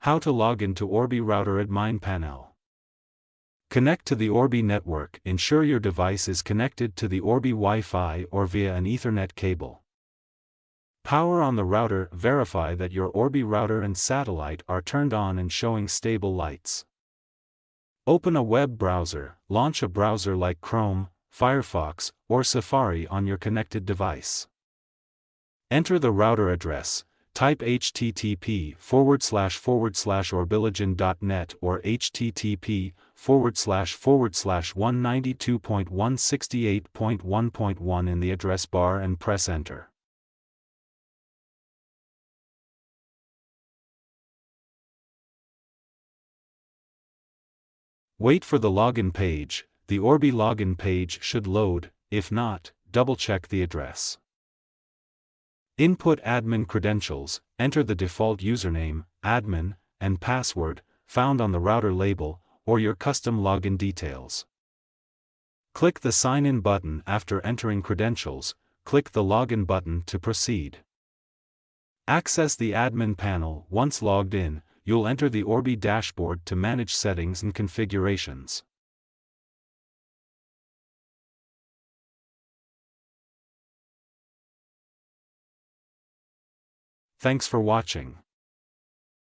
How to log into Orbi router admin panel. Connect to the Orbi network. Ensure your device is connected to the Orbi Wi-Fi or via an Ethernet cable. Power on the router. Verify that your Orbi router and satellite are turned on and showing stable lights. Open a web browser. Launch a browser like Chrome, Firefox, or Safari on your connected device. Enter the router address. Type http://orbilogen.net or http://192.168.1.1 in the address bar and press enter. Wait for the login page. The Orbi login page should load. If not, double-check the address. Input admin credentials. Enter the default username, admin, and password, found on the router label, or your custom login details. Click the Sign In button after entering credentials. Click the Login button to proceed. Access the admin panel. Once logged in, you'll enter the Orbi dashboard to manage settings and configurations. Thanks for watching.